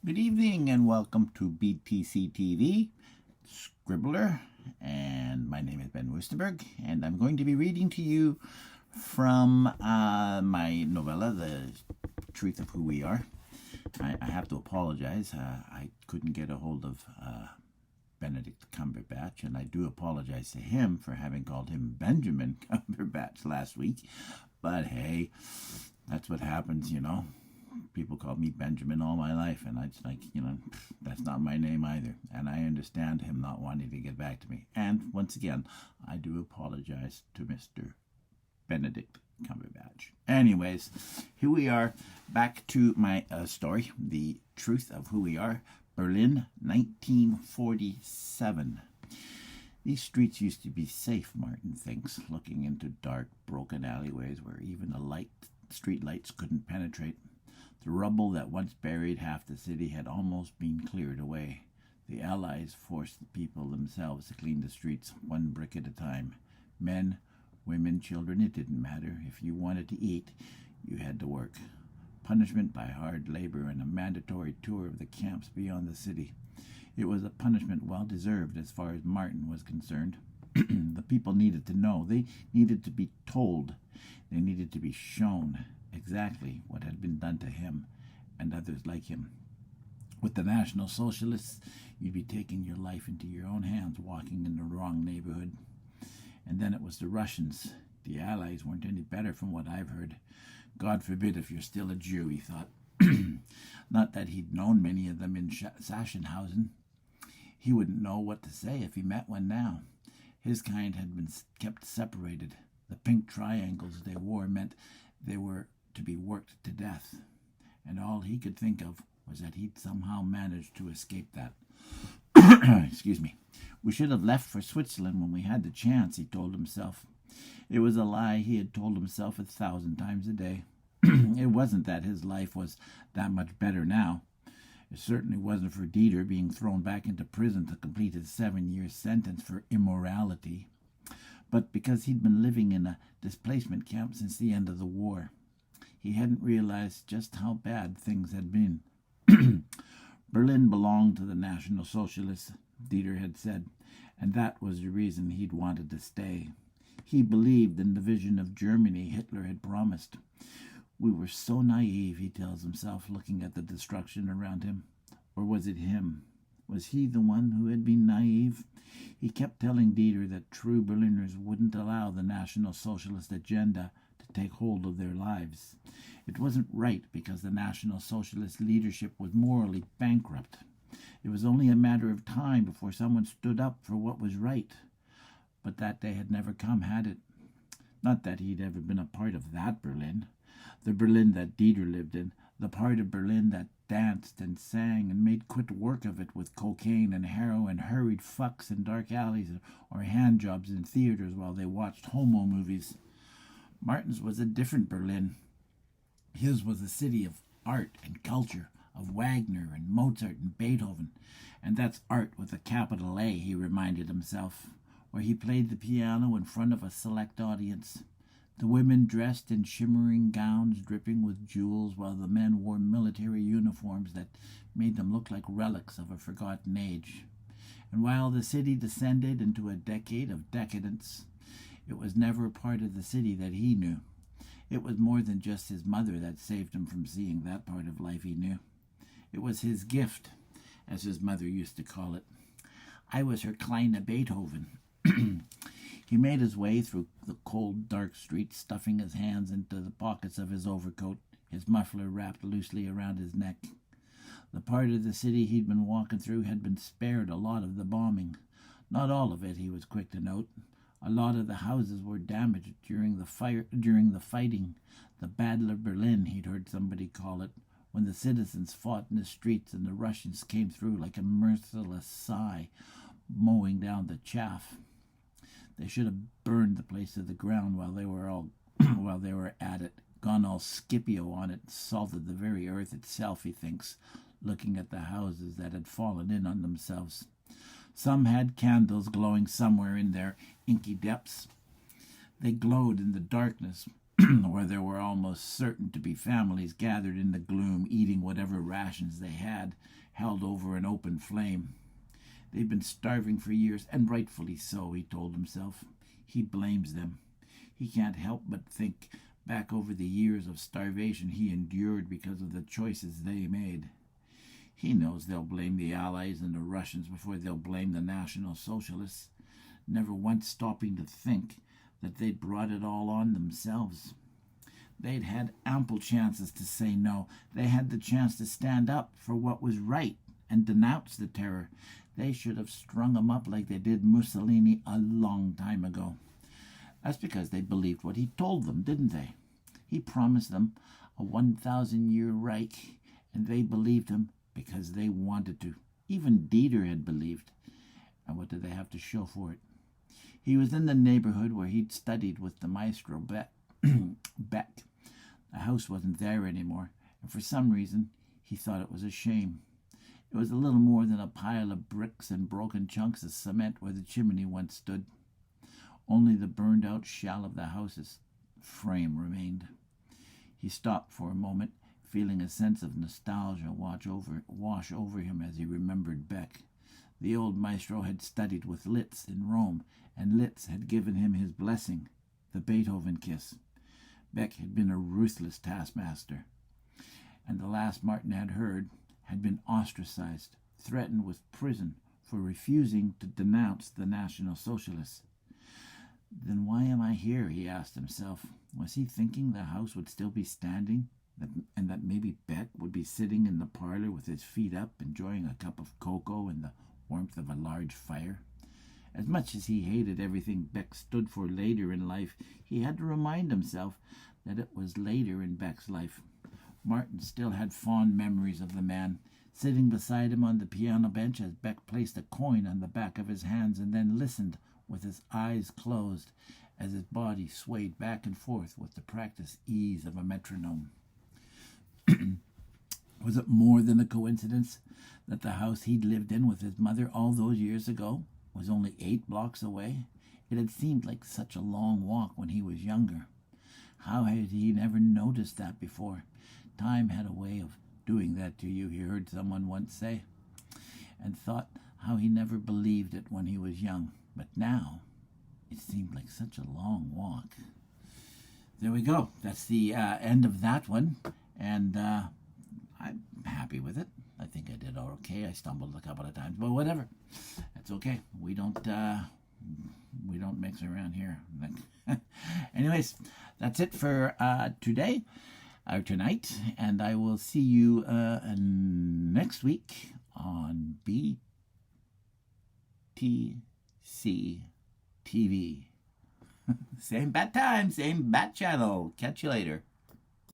Good evening and welcome to BTC-TV, Scribbler, and my name is Ben Wusterberg, and I'm going to be reading to you from my novella, The Truth of Who We Are. I have to apologize. I couldn't get a hold of Benedict Cumberbatch, and I do apologize to him for having called him Benjamin Cumberbatch last week, but hey, that's what happens, you know. People called me Benjamin all my life, and I just that's not my name either. And I understand him not wanting to get back to me. And once again, I do apologize to Mr. Benedict Cumberbatch. Anyways, here we are, back to my story, The Truth of Who We Are, Berlin, 1947. These streets used to be safe, Martin thinks, looking into dark, broken alleyways where even street lights couldn't penetrate. The rubble that once buried half the city had almost been cleared away. The Allies forced the people themselves to clean the streets, one brick at a time. Men, women, children, it didn't matter. If you wanted to eat, you had to work. Punishment by hard labor and a mandatory tour of the camps beyond the city. It was a punishment well deserved as far as Martin was concerned. The people needed to know. They needed to be told. They needed to be shown exactly what had been done to him and others like him. With the National Socialists, you'd be taking your life into your own hands, walking in the wrong neighborhood. And then it was the Russians. The Allies weren't any better from what I've heard. God forbid if you're still a Jew, he thought. Not that he'd known many of them in Sachsenhausen. He wouldn't know what to say if he met one now. His kind had been kept separated. The pink triangles they wore meant they were to be worked to death, and all he could think of was that he'd somehow managed to escape that. Excuse me. We should have left for Switzerland when we had the chance, he told himself. It was a lie he had told himself 1,000 times a day. It wasn't that his life was that much better now. It certainly wasn't for Dieter being thrown back into prison to complete his 7-year sentence for immorality, but because he'd been living in a displacement camp since the end of the war. He hadn't realized just how bad things had been. Berlin belonged to the National Socialists, Dieter had said, and that was the reason he'd wanted to stay. He believed in the vision of Germany Hitler had promised. We were so naive, he tells himself, looking at the destruction around him. Or was it him? Was he the one who had been naive? He kept telling Dieter that true Berliners wouldn't allow the National Socialist agenda to take hold of their lives. It wasn't right because the National Socialist leadership was morally bankrupt. It was only a matter of time before someone stood up for what was right. But that day had never come, had it? Not that he'd ever been a part of that Berlin. The Berlin that Dieter lived in, the part of Berlin that danced and sang and made quick work of it with cocaine and heroin, hurried fucks in dark alleys, or hand jobs in theaters while they watched homo movies. Martin's was a different Berlin. His was a city of art and culture, of Wagner and Mozart and Beethoven, and that's art with a capital A, he reminded himself, where he played the piano in front of a select audience. The women dressed in shimmering gowns dripping with jewels, while the men wore military uniforms that made them look like relics of a forgotten age. And while the city descended into a decade of decadence, it was never part of the city that he knew. It was more than just his mother that saved him from seeing that part of life he knew. It was his gift, as his mother used to call it. I was her kleine Beethoven. He made his way through the cold, dark streets, stuffing his hands into the pockets of his overcoat, his muffler wrapped loosely around his neck. The part of the city he'd been walking through had been spared a lot of the bombing. Not all of it, he was quick to note. A lot of the houses were damaged during the fighting, the Battle of Berlin, he'd heard somebody call it, when the citizens fought in the streets and the Russians came through like a merciless sigh, mowing down the chaff. They should have burned the place to the ground while they were at it, gone all Scipio on it, salted the very earth itself, he thinks, looking at the houses that had fallen in on themselves. Some had candles glowing somewhere in their inky depths. They glowed in the darkness, where there were almost certain to be families gathered in the gloom, eating whatever rations they had, held over an open flame. They've been starving for years, and rightfully so, he told himself. He blames them. He can't help but think back over the years of starvation he endured because of the choices they made. He knows they'll blame the Allies and the Russians before they'll blame the National Socialists, never once stopping to think that they'd brought it all on themselves. They'd had ample chances to say no. They had the chance to stand up for what was right and denounce the terror. They should have strung him up like they did Mussolini a long time ago. That's because they believed what he told them, didn't they? He promised them a 1,000-year Reich, and they believed him because they wanted to. Even Dieter had believed. And what did they have to show for it? He was in the neighborhood where he'd studied with the maestro Beck. The house wasn't there anymore, and for some reason he thought it was a shame. It was a little more than a pile of bricks and broken chunks of cement where the chimney once stood. Only the burned-out shell of the house's frame remained. He stopped for a moment, feeling a sense of nostalgia wash over him as he remembered Beck. The old maestro had studied with Liszt in Rome, and Liszt had given him his blessing, the Beethoven kiss. Beck had been a ruthless taskmaster, and the last Martin had heard had been ostracized, threatened with prison for refusing to denounce the National Socialists. Then why am I here, he asked himself. Was he thinking the house would still be standing, and that maybe Beck would be sitting in the parlor with his feet up, enjoying a cup of cocoa in the warmth of a large fire? As much as he hated everything Beck stood for later in life, he had to remind himself that it was later in Beck's life. Martin still had fond memories of the man, sitting beside him on the piano bench as Beck placed a coin on the back of his hands and then listened with his eyes closed as his body swayed back and forth with the practiced ease of a metronome. Was it more than a coincidence that the house he'd lived in with his mother all those years ago was only 8 blocks away? It had seemed like such a long walk when he was younger. How had he never noticed that before? Time had a way of doing that to you, he heard someone once say, and thought how he never believed it when he was young. But now, it seemed like such a long walk. There we go. That's the end of that one, and I'm happy with it. I think I did okay. I stumbled a couple of times, but whatever. That's okay. We don't mix around here. Anyways, that's it for today or tonight, and I will see you next week on BTC-TV. Same bat time, same bat channel. Catch you later.